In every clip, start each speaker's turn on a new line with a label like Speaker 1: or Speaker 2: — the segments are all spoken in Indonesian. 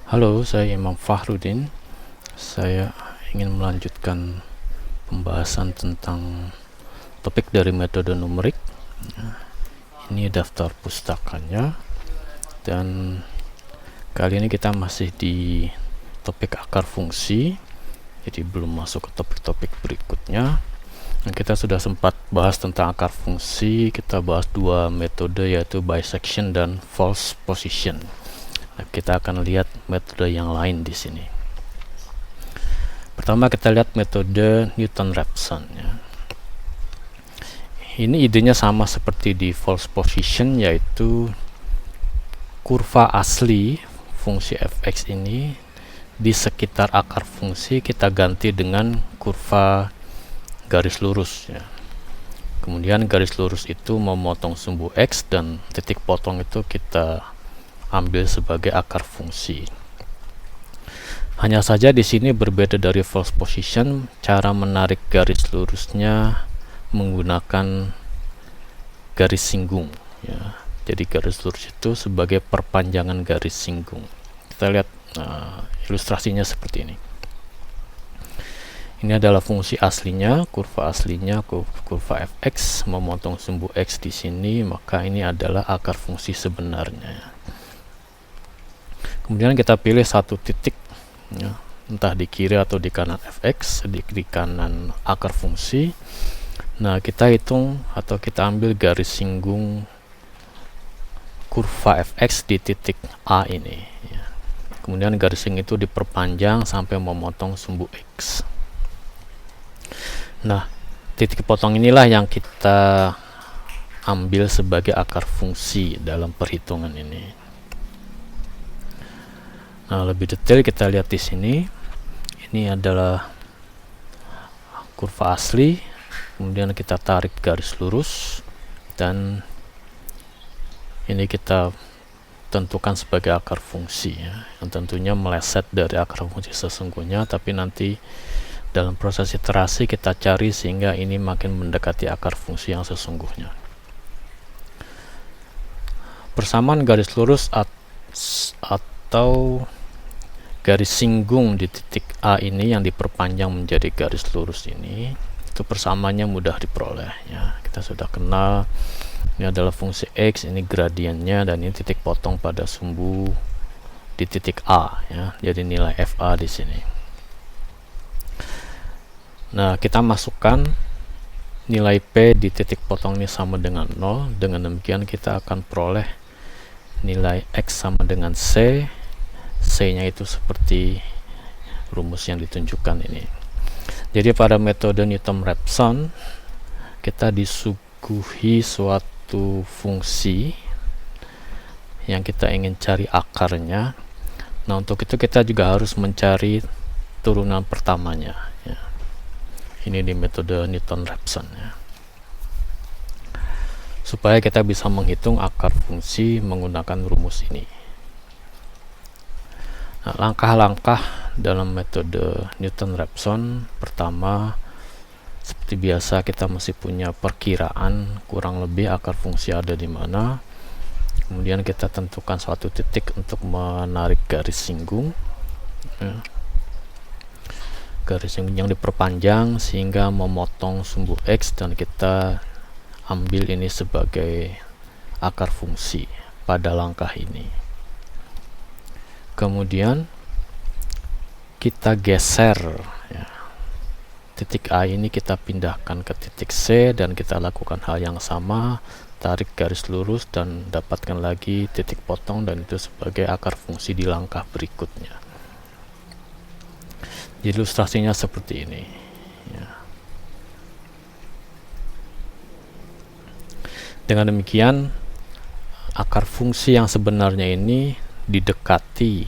Speaker 1: Halo, saya Imam Fahrudin. Saya ingin melanjutkan pembahasan tentang topik dari metode numerik. Ini daftar pustakanya, dan kali ini kita masih di topik akar fungsi, jadi belum masuk ke topik-topik berikutnya. Nah, kita sudah sempat bahas tentang akar fungsi. Kita bahas dua metode, yaitu bisection dan false position. Nah, kita akan lihat metode yang lain di sini. Pertama kita lihat metode Newton-Raphson ya. Ini idenya sama seperti di false position, yaitu kurva asli fungsi fx ini di sekitar akar fungsi kita ganti dengan kurva garis lurus ya. Kemudian garis lurus itu memotong sumbu x, dan titik potong itu kita ambil sebagai akar fungsi. Hanya saja di sini berbeda dari false position, cara menarik garis lurusnya menggunakan garis singgung ya. Jadi garis lurus itu sebagai perpanjangan garis singgung. Kita lihat ilustrasinya seperti ini. Ini adalah fungsi aslinya, kurva aslinya, kurva fx memotong sumbu x di sini, maka ini adalah akar fungsi sebenarnya. Kemudian kita pilih satu titik ya, entah di kiri atau di kanan fx, di kanan akar fungsi. Nah, kita hitung atau kita ambil garis singgung kurva fx di titik A ini ya. Kemudian garis singgung itu diperpanjang sampai memotong sumbu x. Nah, titik potong inilah yang kita ambil sebagai akar fungsi dalam perhitungan ini. Nah, lebih detail kita lihat di sini. Ini adalah kurva asli, kemudian kita tarik garis lurus, dan ini kita tentukan sebagai akar fungsi ya, yang tentunya meleset dari akar fungsi sesungguhnya, tapi nanti dalam proses iterasi kita cari sehingga ini makin mendekati akar fungsi yang sesungguhnya. Persamaan garis lurus atau garis singgung di titik A ini yang diperpanjang menjadi garis lurus ini, itu persamaannya mudah diperoleh ya. Kita sudah kenal ini adalah fungsi x, ini gradiennya, dan ini titik potong pada sumbu di titik A ya. Jadi nilai FA di sini. Nah, kita masukkan nilai P di titik potong ini sama dengan 0. Dengan demikian kita akan peroleh nilai x sama dengan C. C-nya itu seperti rumus yang ditunjukkan ini. Jadi pada metode Newton-Raphson kita disuguhi suatu fungsi yang kita ingin cari akarnya. Nah, untuk itu kita juga harus mencari turunan pertamanya ya. Ini di metode Newton-Raphson ya. Supaya kita bisa menghitung akar fungsi menggunakan rumus ini. Nah, langkah-langkah dalam metode Newton-Raphson, pertama seperti biasa kita masih punya perkiraan kurang lebih akar fungsi ada di mana. Kemudian kita tentukan suatu titik untuk menarik garis singgung ya. Garis singgung yang diperpanjang sehingga memotong sumbu x, dan kita ambil ini sebagai akar fungsi pada langkah ini. Kemudian kita geser ya. Titik A ini kita pindahkan ke titik C, dan kita lakukan hal yang sama, tarik garis lurus dan dapatkan lagi titik potong, dan itu sebagai akar fungsi di langkah berikutnya. Jadi ilustrasinya seperti ini ya. Dengan demikian akar fungsi yang sebenarnya ini didekati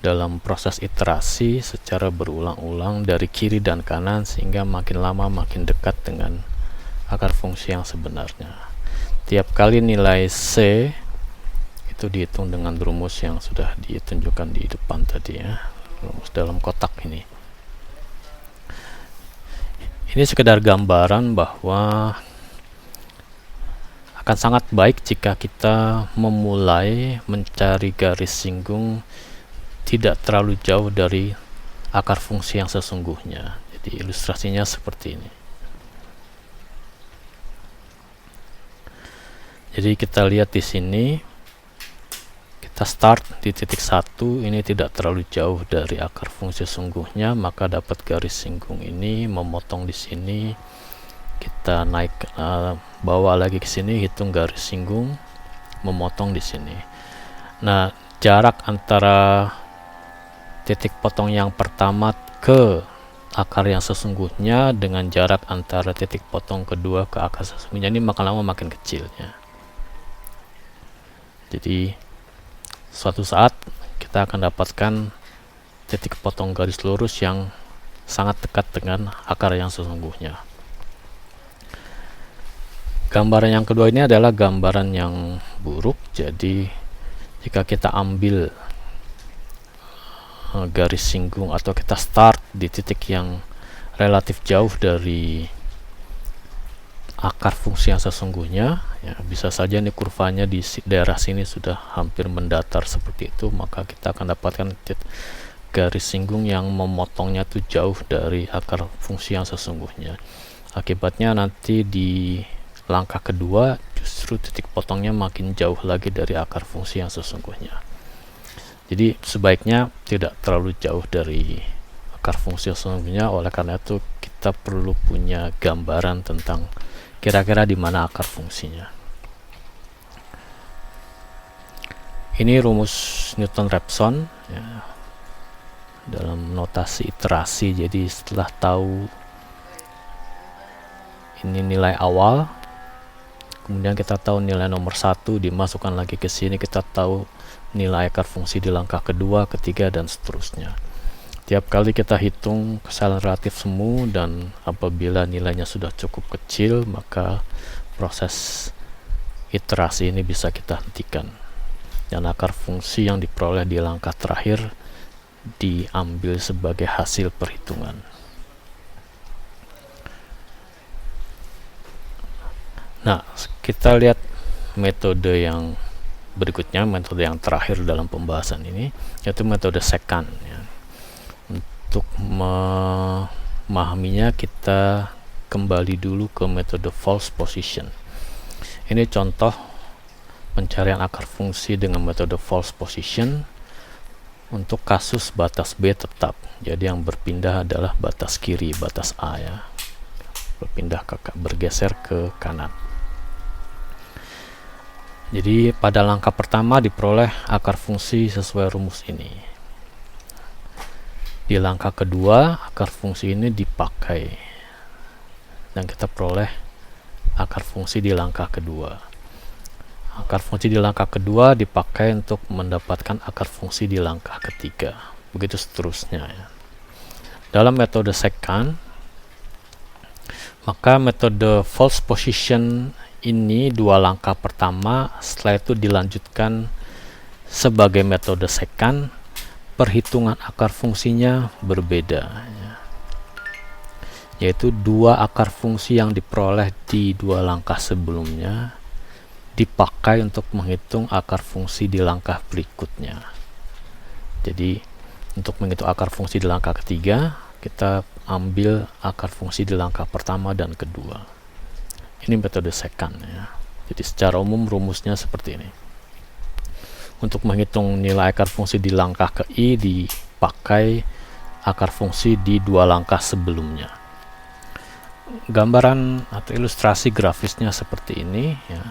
Speaker 1: dalam proses iterasi secara berulang-ulang dari kiri dan kanan, sehingga makin lama makin dekat dengan akar fungsi yang sebenarnya. Tiap kali nilai C itu dihitung dengan rumus yang sudah ditunjukkan di depan tadi ya, rumus dalam kotak ini. Ini sekedar gambaran bahwa akan sangat baik jika kita memulai mencari garis singgung tidak terlalu jauh dari akar fungsi yang sesungguhnya. Jadi ilustrasinya seperti ini. Jadi kita lihat di sini, kita start di titik 1, ini tidak terlalu jauh dari akar fungsi sesungguhnya, maka dapat garis singgung ini, memotong di sini, kita naik bawa lagi ke sini, hitung garis singgung, memotong di sini. Nah, jarak antara titik potong yang pertama ke akar yang sesungguhnya dengan jarak antara titik potong kedua ke akar sesungguhnya ini makin lama makin kecil ya. Jadi suatu saat kita akan dapatkan titik potong garis lurus yang sangat dekat dengan akar yang sesungguhnya. Gambaran yang kedua ini adalah gambaran yang buruk. Jadi jika kita ambil garis singgung atau kita start di titik yang relatif jauh dari akar fungsi yang sesungguhnya ya, bisa saja nih kurvanya di daerah sini sudah hampir mendatar seperti itu, maka kita akan dapatkan garis singgung yang memotongnya tuh jauh dari akar fungsi yang sesungguhnya. Akibatnya nanti di langkah kedua justru titik potongnya makin jauh lagi dari akar fungsi yang sesungguhnya. Jadi sebaiknya tidak terlalu jauh dari akar fungsi sesungguhnya. Oleh karena itu kita perlu punya gambaran tentang kira-kira di mana akar fungsinya. Ini rumus Newton-Raphson ya, dalam notasi iterasi. Jadi setelah tahu ini nilai awal, kemudian kita tahu nilai nomor 1, dimasukkan lagi ke sini, kita tahu nilai akar fungsi di langkah kedua, ketiga, dan seterusnya. Tiap kali kita hitung kesalahan relatif semu, dan apabila nilainya sudah cukup kecil, maka proses iterasi ini bisa kita hentikan. Dan akar fungsi yang diperoleh di langkah terakhir diambil sebagai hasil perhitungan. Nah, kita lihat metode yang berikutnya, metode yang terakhir dalam pembahasan ini, yaitu metode secant ya. Untuk memahaminya kita kembali dulu ke metode false position. Ini contoh pencarian akar fungsi dengan metode false position untuk kasus batas B tetap. Jadi yang berpindah adalah batas kiri, batas A ya, bergeser ke kanan. Jadi pada langkah pertama diperoleh akar fungsi sesuai rumus ini. Di langkah kedua akar fungsi ini dipakai dan kita peroleh akar fungsi di langkah kedua. Akar fungsi di langkah kedua dipakai untuk mendapatkan akar fungsi di langkah ketiga. Begitu seterusnya ya. Dalam metode secant, maka metode false position ini dua langkah pertama, setelah itu dilanjutkan sebagai metode secant, perhitungan akar fungsinya berbeda ya. Yaitu dua akar fungsi yang diperoleh di dua langkah sebelumnya dipakai untuk menghitung akar fungsi di langkah berikutnya. Jadi untuk menghitung akar fungsi di langkah ketiga, kita ambil akar fungsi di langkah pertama dan kedua. Ini metode secant ya. Jadi secara umum rumusnya seperti ini. Untuk menghitung nilai akar fungsi di langkah ke I dipakai akar fungsi di dua langkah sebelumnya. Gambaran atau ilustrasi grafisnya seperti ini ya.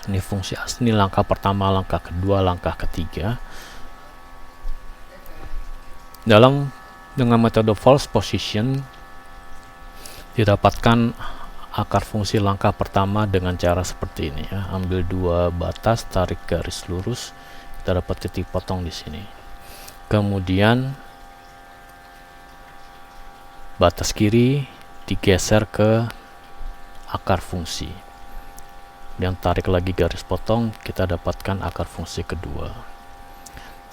Speaker 1: Ini fungsi asli langkah pertama, langkah kedua, langkah ketiga. Dengan metode false position didapatkan akar fungsi langkah pertama dengan cara seperti ini ya. Ambil dua batas, tarik garis lurus, kita dapat titik potong di sini. Kemudian batas kiri digeser ke akar fungsi. Dan tarik lagi garis potong, kita dapatkan akar fungsi kedua.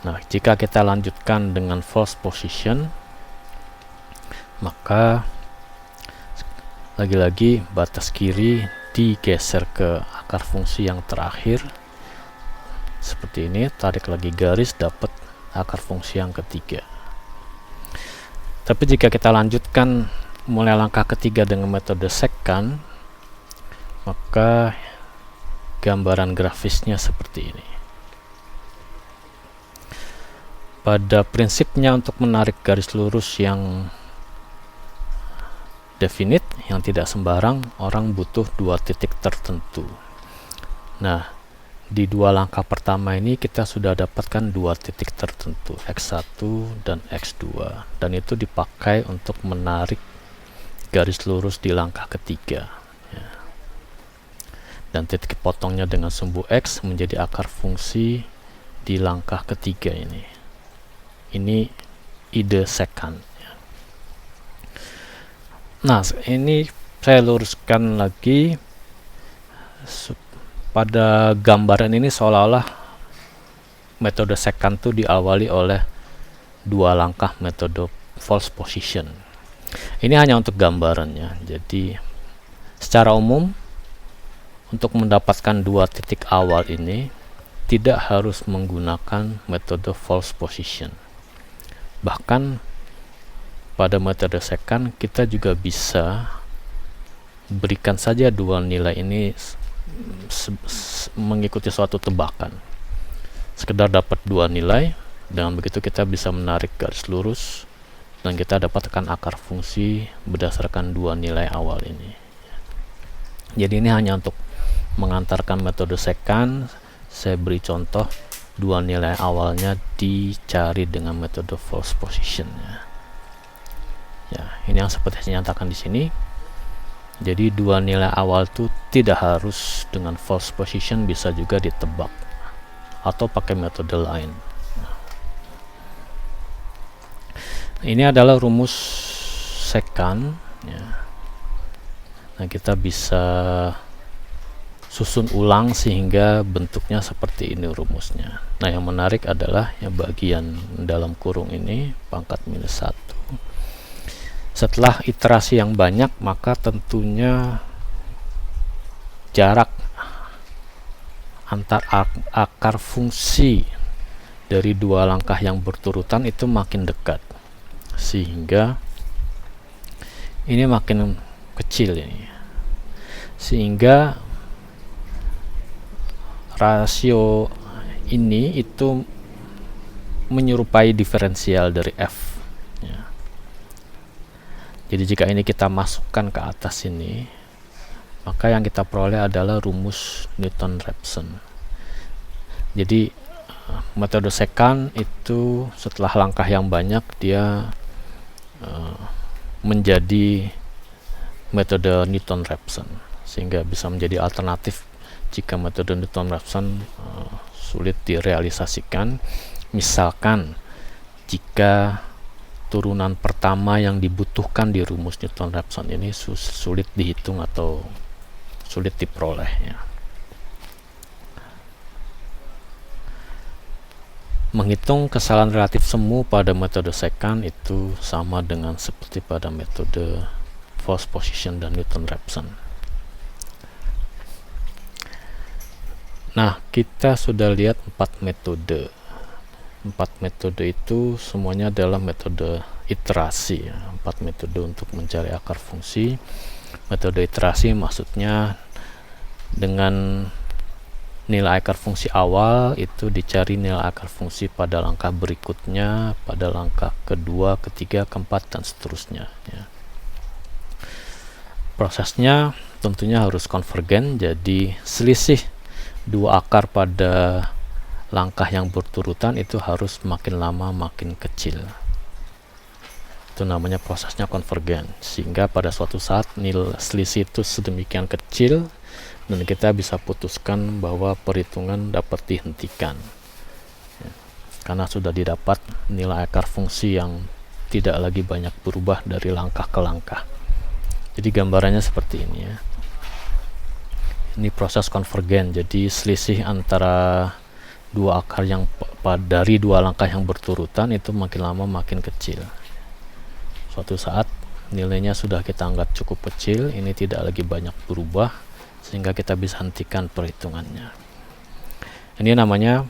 Speaker 1: Nah, jika kita lanjutkan dengan false position, maka lagi-lagi batas kiri digeser ke akar fungsi yang terakhir seperti ini, tarik lagi garis, dapat akar fungsi yang ketiga. Tapi jika kita lanjutkan mulai langkah ketiga dengan metode secant, maka gambaran grafisnya seperti ini. Pada prinsipnya, untuk menarik garis lurus yang definite, yang tidak sembarang, orang butuh dua titik tertentu. Nah, di dua langkah pertama ini kita sudah dapatkan dua titik tertentu, X1 dan X2, dan itu dipakai untuk menarik garis lurus di langkah ketiga. Dan titik potongnya dengan sumbu X menjadi akar fungsi di langkah ketiga ini. Ini ide secant. Nah, ini saya luruskan lagi. Pada gambaran ini seolah-olah metode secant itu diawali oleh dua langkah metode false position. Ini hanya untuk gambarannya. Jadi secara umum, untuk mendapatkan dua titik awal ini tidak harus menggunakan metode false position. Bahkan pada metode secant kita juga bisa berikan saja dua nilai ini mengikuti suatu tebakan, sekedar dapat dua nilai. Dengan begitu kita bisa menarik garis lurus dan kita dapatkan akar fungsi berdasarkan dua nilai awal ini. Jadi ini hanya untuk mengantarkan metode secant. Saya beri contoh, dua nilai awalnya dicari dengan metode false position. Ya, ini yang seperti saya nyatakan di sini. Jadi dua nilai awal itu tidak harus dengan false position, bisa juga ditebak atau pakai metode lain. Ini adalah rumus secant. Ya. Nah, kita bisa susun ulang sehingga bentuknya seperti ini rumusnya. Nah, yang menarik adalah yang bagian dalam kurung ini, pangkat minus 1. Setelah iterasi yang banyak, maka tentunya jarak antar akar fungsi dari dua langkah yang berturutan itu makin dekat, sehingga ini makin kecil ini, sehingga rasio ini itu menyerupai diferensial dari f. Ya. Jadi jika ini kita masukkan ke atas ini, maka yang kita peroleh adalah rumus Newton-Raphson. Jadi metode secant itu setelah langkah yang banyak dia menjadi metode Newton-Raphson, sehingga bisa menjadi alternatif jika metode Newton-Raphson sulit direalisasikan. Misalkan jika turunan pertama yang dibutuhkan di rumus Newton-Raphson ini sulit dihitung atau sulit diperoleh. Ya. Menghitung kesalahan relatif semu pada metode secant itu sama dengan seperti pada metode false position dan Newton-Raphson. Nah, kita sudah lihat 4 metode. 4 metode itu semuanya adalah metode iterasi. 4 metode untuk mencari akar fungsi. Metode iterasi maksudnya dengan nilai akar fungsi awal itu dicari nilai akar fungsi pada langkah berikutnya, pada langkah kedua, ketiga, keempat, dan seterusnya. Ya. Prosesnya tentunya harus konvergen, jadi selisih dua akar pada langkah yang berturutan itu harus makin lama makin kecil. Itu namanya prosesnya konvergen, sehingga pada suatu saat nilai selisih itu sedemikian kecil dan kita bisa putuskan bahwa perhitungan dapat dihentikan ya, karena sudah didapat nilai akar fungsi yang tidak lagi banyak berubah dari langkah ke langkah. Jadi gambarannya seperti ini ya. Ini proses konvergen, jadi selisih antara dua akar yang dari dua langkah yang berturutan itu makin lama makin kecil. Suatu saat nilainya sudah kita anggap cukup kecil, ini tidak lagi banyak berubah, sehingga kita bisa hentikan perhitungannya. Ini namanya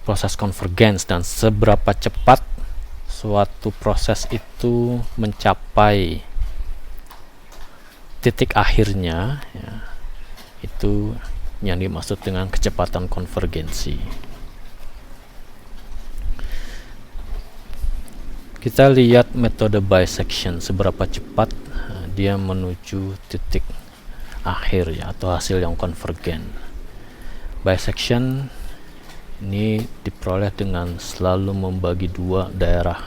Speaker 1: proses convergence dan seberapa cepat suatu proses itu mencapai titik akhirnya, ya, itu yang dimaksud dengan kecepatan konvergensi. Kita lihat metode bisection, seberapa cepat dia menuju titik akhir, ya, atau hasil yang konvergen. Bisection ini diperoleh dengan selalu membagi dua daerah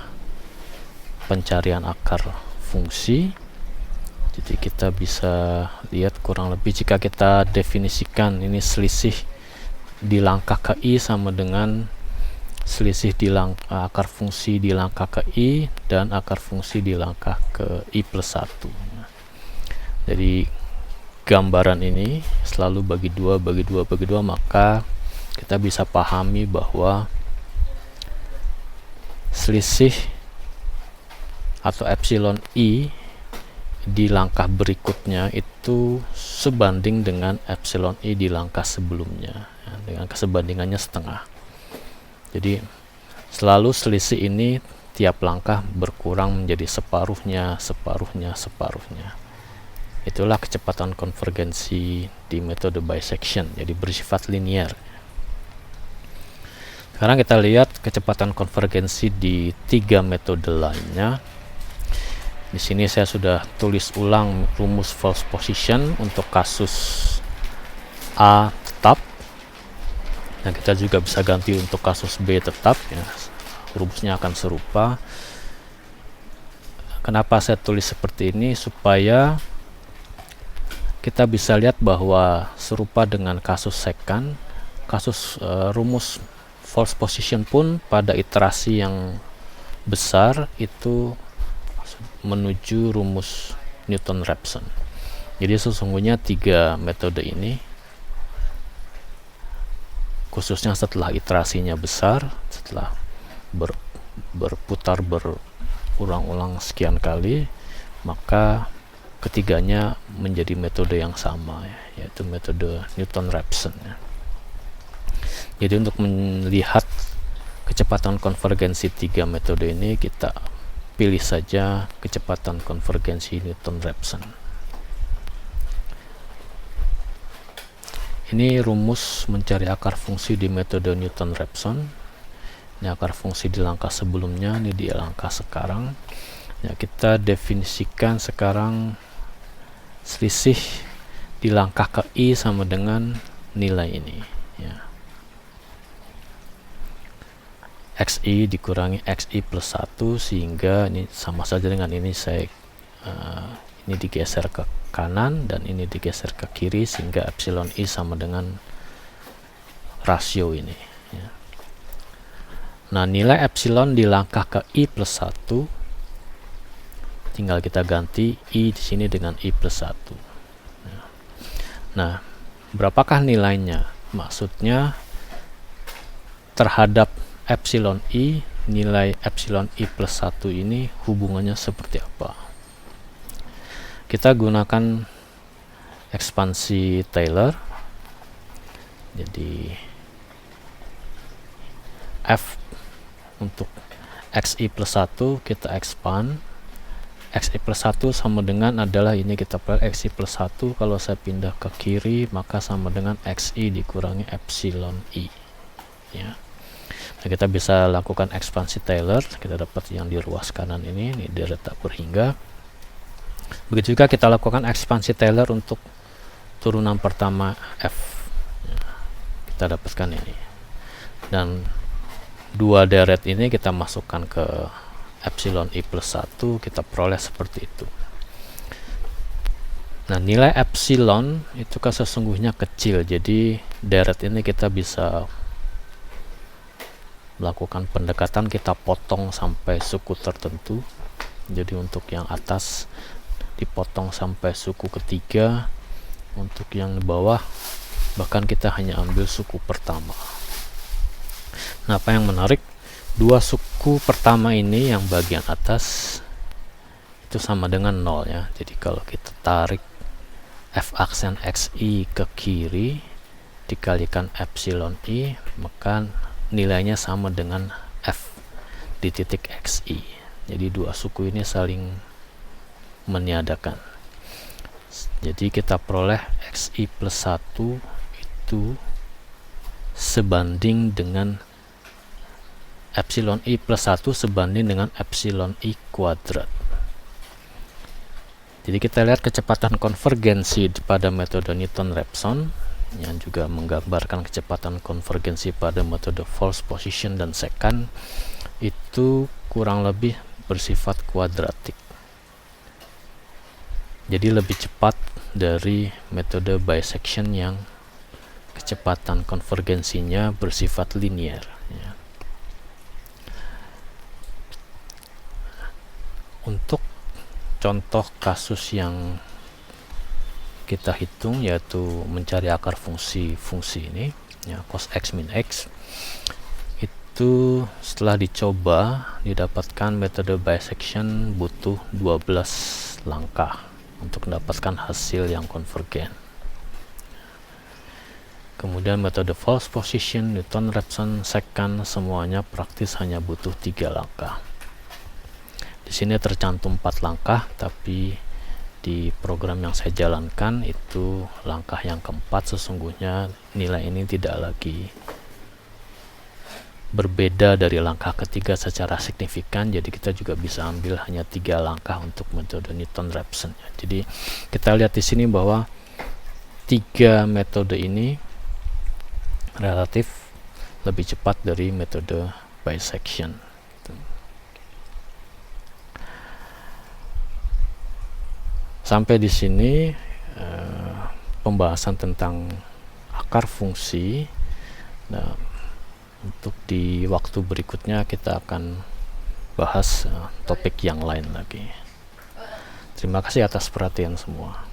Speaker 1: pencarian akar fungsi. Jadi kita bisa lihat kurang lebih jika kita definisikan ini selisih di langkah ke I sama dengan selisih di akar fungsi di langkah ke I dan akar fungsi di langkah ke I plus 1. Jadi gambaran ini selalu bagi dua, maka kita bisa pahami bahwa selisih atau epsilon I di langkah berikutnya itu sebanding dengan epsilon I di langkah sebelumnya, ya, dengan kesebandingannya setengah. Jadi selalu selisih ini tiap langkah berkurang menjadi separuhnya. Itulah kecepatan konvergensi di metode bisection, jadi bersifat linear. Sekarang kita lihat kecepatan konvergensi di 3 metode lainnya. Di sini saya sudah tulis ulang rumus false position untuk kasus A tetap. Nah, kita juga bisa ganti untuk kasus B tetap, ya. Rumusnya akan serupa. Kenapa saya tulis seperti ini? Supaya kita bisa lihat bahwa serupa dengan kasus secant, kasus rumus false position pun pada iterasi yang besar itu menuju rumus Newton-Raphson. Jadi sesungguhnya 3 metode ini, khususnya setelah iterasinya besar, setelah berputar berulang-ulang sekian kali, maka ketiganya menjadi metode yang sama, ya, yaitu metode Newton-Raphson, ya. Jadi untuk melihat kecepatan konvergensi 3 metode ini, kita pilih saja kecepatan konvergensi Newton-Raphson. Ini rumus mencari akar fungsi di metode Newton-Raphson. Ini akar fungsi di langkah sebelumnya, ini di langkah sekarang. Ya, kita definisikan sekarang selisih di langkah ke I sama dengan nilai ini, ya. XI dikurangi XI plus 1, sehingga ini sama saja dengan ini ini digeser ke kanan dan ini digeser ke kiri, sehingga epsilon I sama dengan rasio ini, ya. Nah, nilai epsilon di langkah ke I plus 1 tinggal kita ganti I di sini dengan I plus 1, ya. Nah, berapakah nilainya? Maksudnya terhadap epsilon I, nilai epsilon I plus 1 ini hubungannya seperti apa? Kita gunakan ekspansi Taylor. Jadi F untuk XI plus 1 kita expand. XI plus 1 sama dengan adalah ini, kita pakai XI plus 1, kalau saya pindah ke kiri maka sama dengan XI dikurangi epsilon I, ya. Nah, kita bisa lakukan ekspansi Taylor, kita dapat yang di ruas kanan ini diletak berhingga. Begitu juga kita lakukan ekspansi Taylor untuk turunan pertama F, ya, kita dapatkan ini. Dan dua deret ini kita masukkan ke epsilon I plus 1, kita peroleh seperti itu. Nah, nilai epsilon itu kan sesungguhnya kecil, jadi deret ini kita bisa melakukan pendekatan, kita potong sampai suku tertentu. Jadi untuk yang atas dipotong sampai suku ketiga, untuk yang di bawah bahkan kita hanya ambil suku pertama. Nah, apa yang menarik, dua suku pertama ini yang bagian atas itu sama dengan 0, ya. Jadi kalau kita tarik F aksen XI ke kiri dikalikan epsilon I, maka nilainya sama dengan f di titik xi. Jadi dua suku ini saling meniadakan. Jadi kita peroleh xi plus 1 itu sebanding dengan epsilon i plus 1 sebanding dengan epsilon i kuadrat. Jadi kita lihat kecepatan konvergensi pada metode Newton-Raphson yang juga menggambarkan kecepatan konvergensi pada metode false position dan secant itu kurang lebih bersifat kuadratik. Jadi lebih cepat dari metode bisection yang kecepatan konvergensinya bersifat linier. Ya. Untuk contoh kasus yang kita hitung, yaitu mencari akar fungsi ini, ya, cos x min x, itu setelah dicoba didapatkan metode bisection butuh 12 langkah untuk mendapatkan hasil yang konvergen. Kemudian metode false position, Newton-Raphson, secant, semuanya praktis hanya butuh 3 langkah. Di sini tercantum 4 langkah, tapi di program yang saya jalankan itu langkah yang keempat. Sesungguhnya nilai ini tidak lagi berbeda dari langkah ketiga secara signifikan, jadi kita juga bisa ambil hanya 3 langkah untuk metode Newton-Raphson. Jadi kita lihat di sini bahwa 3 metode ini relatif lebih cepat dari metode bisection. Sampai di sini pembahasan tentang akar fungsi. Nah, untuk di waktu berikutnya kita akan bahas topik yang lain lagi. Terima kasih atas perhatian semua.